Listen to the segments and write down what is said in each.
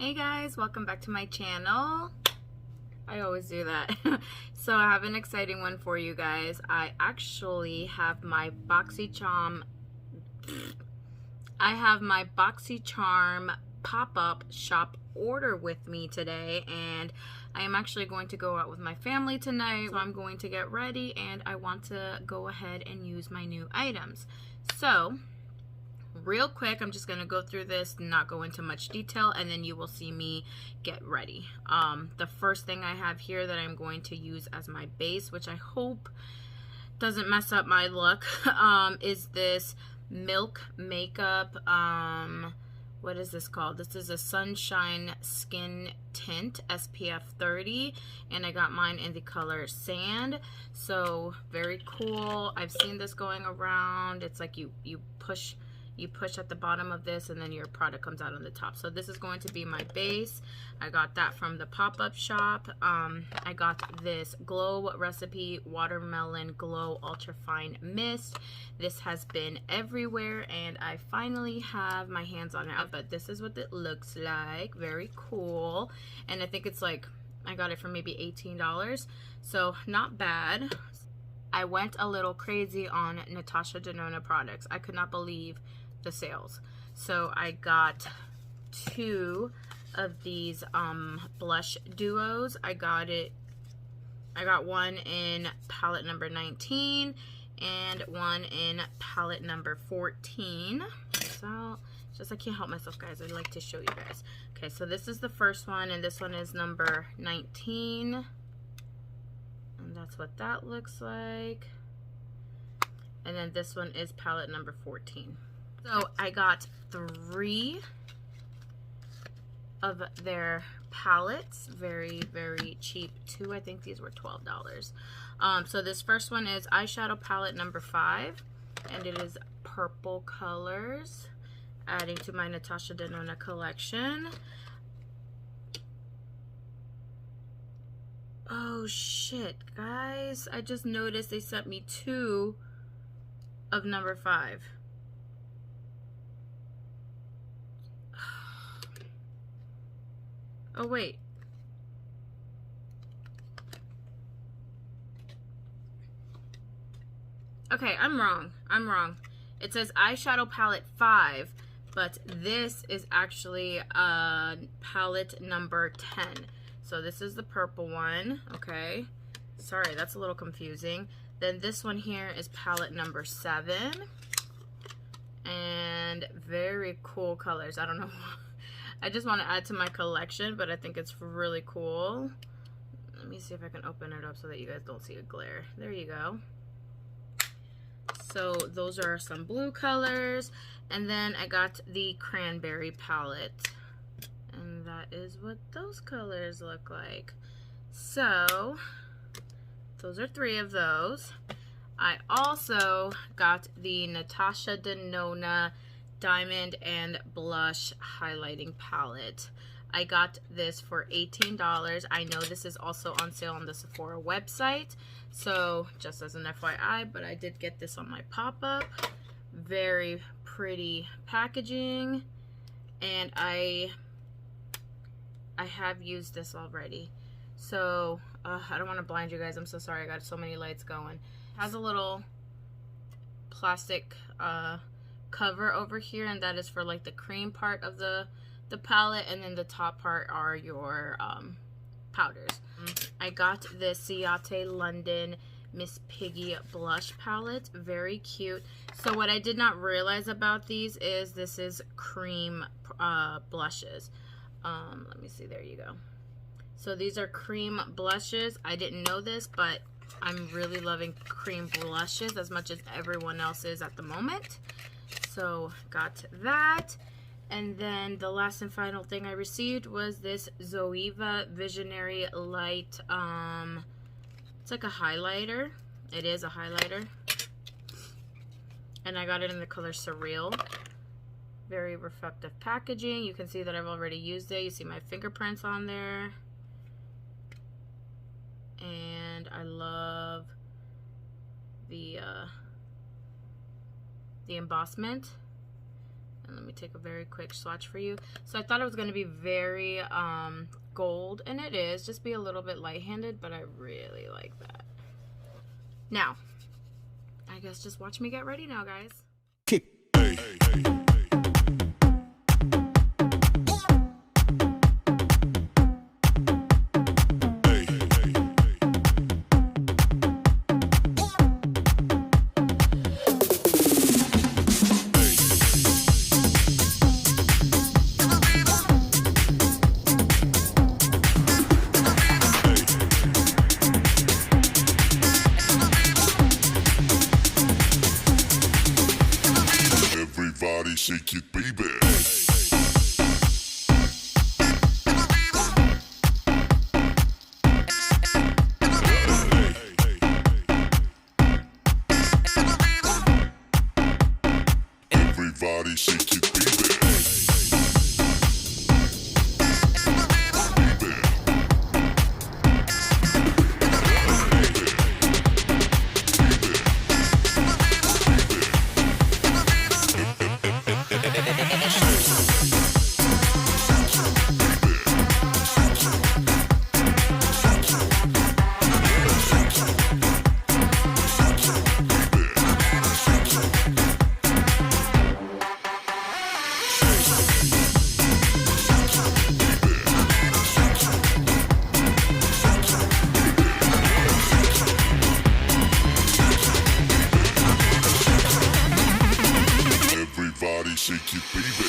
Hey guys, welcome back to my channel. I always do that. So I have an exciting one for you guys. I actually have my Boxycharm pop-up shop order with me today, and I am actually going to go out with my family tonight. So I'm going to get ready and I want to go ahead and use my new items. So real quick, I'm just going to go through this, not go into much detail, and then you will see me get ready. The first thing I have here that I'm going to use as my base, which I hope doesn't mess up my look, is this Milk Makeup, what is this called? This is a Sunshine Skin Tint SPF 30, and I got mine in the color Sand. So very cool. I've seen this going around. It's like you push at the bottom of this and then your product comes out on the top. So this is going to be my base. I got that from the pop-up shop. I got this Glow Recipe Watermelon Glow Ultra Fine Mist. This has been everywhere and I finally have my hands on it, but this is what it looks like. Very cool. And I think it's like, I got it for maybe $18, so not bad. I went a little crazy on Natasha Denona products. I could not believe the sales. So I got two of these blush duos. I got one in palette number 19 and one in palette number 14. So just, I can't help myself, guys. I'd like to show you guys. Okay, so this is the first one, and this one is number 19. And that's what that looks like. And then this one is palette number 14. So I got 3 of their palettes, very, very cheap too. I think these were $12. So this first one is Eyeshadow Palette number 5, and it is purple colors, adding to my Natasha Denona collection. Oh shit, guys, I just noticed they sent me 2 of number 5. Oh wait. Okay, I'm wrong. It says Eyeshadow Palette 5, but this is actually palette number 10. So this is the purple one, okay? Sorry, that's a little confusing. Then this one here is palette number 7. And very cool colors. I don't know. I just want to add to my collection, but I think it's really cool. Let me see if I can open it up so that you guys don't see a glare. There you go. So those are some blue colors. And then I got the Cranberry Palette. And that is what those colors look like. So those are 3 of those. I also got the Natasha Denona Diamond and Blush Highlighting Palette. I got this for $18. I know this is also on sale on the Sephora website, so just as an FYI, but I did get this on my pop-up. Very pretty packaging, and I have used this already. So I don't want to blind you guys. I'm so sorry. I got so many lights going. It has a little plastic cover over here, and that is for like the cream part of the palette, and then the top part are your powders. I got the Ciate London Miss Piggy blush palette. Very cute. So what I did not realize about these is this is cream blushes. Let me see, there you go. So these are cream blushes. I didn't know this, but I'm really loving cream blushes as much as everyone else is at the moment. So got that. And then the last and final thing I received was this Zoeva Visionary Light. It's like a highlighter. It is a highlighter. And I got it in the color Surreal. Very reflective packaging. You can see that I've already used it. You see my fingerprints on there. And I love the embossment. And let me take a very quick swatch for you. So I thought it was going to be very gold, and it is. Just be a little bit light-handed, but I really like that. Now, I guess just watch me get ready now, guys. Kick. Everybody shake it, baby. Everybody shake it, baby. Everybody shake it, baby.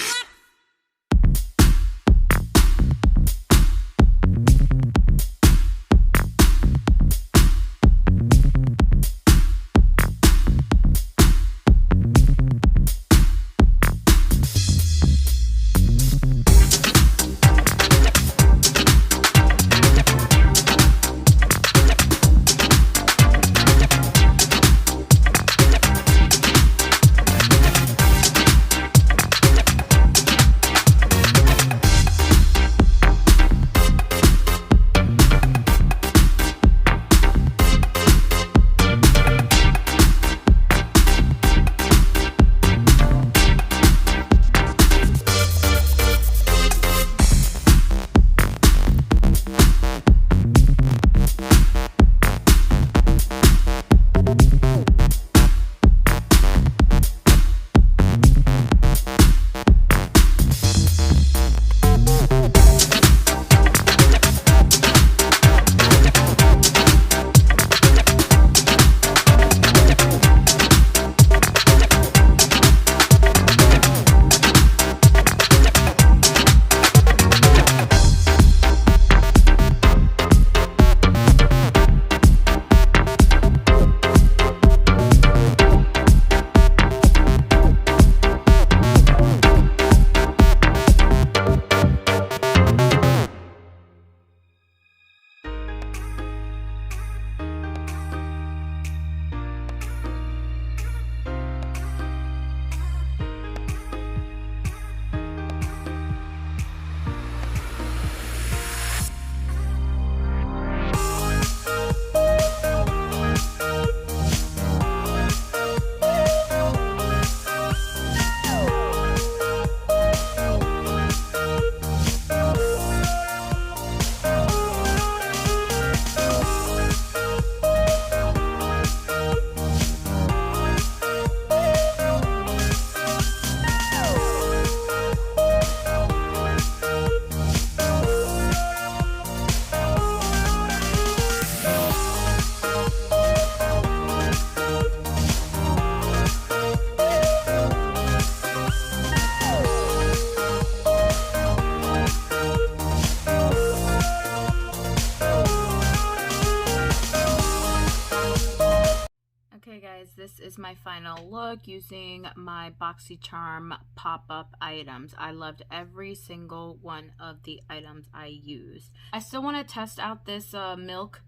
This is my final look using my Boxycharm pop-up items. I loved every single one of the items I used. I still want to test out this milk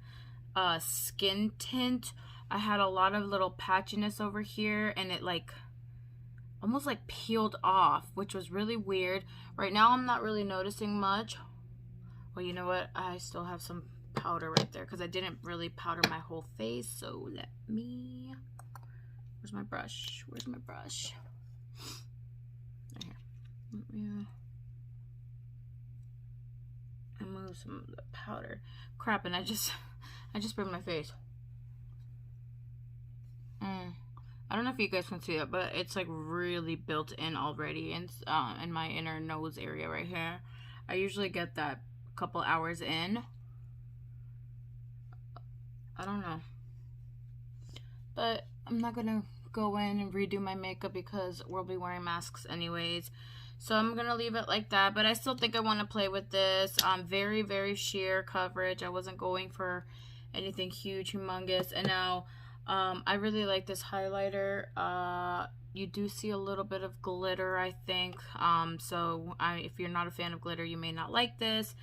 skin tint. I had a lot of little patchiness over here, and it like almost like peeled off, which was really weird. Right now I'm not really noticing much. Well, you know what? I still have some powder right there because I didn't really powder my whole face. So let me... Where's my brush? Where's my brush? Right here. Yeah. I move some of the powder. Crap, and I just burned my face. I don't know if you guys can see it, but it's like really built in already in my inner nose area right here. I usually get that a couple hours in. I don't know. But I'm not gonna go in and redo my makeup because we'll be wearing masks anyways. So I'm gonna leave it like that, but I still think I want to play with this. Very, very sheer coverage. I wasn't going for anything huge, humongous. And now I really like this highlighter. You do see a little bit of glitter, I think. So if you're not a fan of glitter, you may not like this.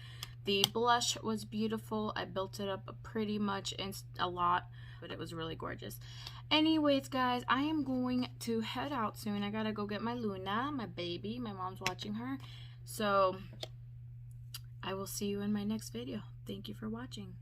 The blush was beautiful. I built it up pretty much in a lot, but it was really gorgeous. Anyways, guys, I am going to head out soon. I gotta go get my Luna, my baby. My mom's watching her. So I will see you in my next video. Thank you for watching.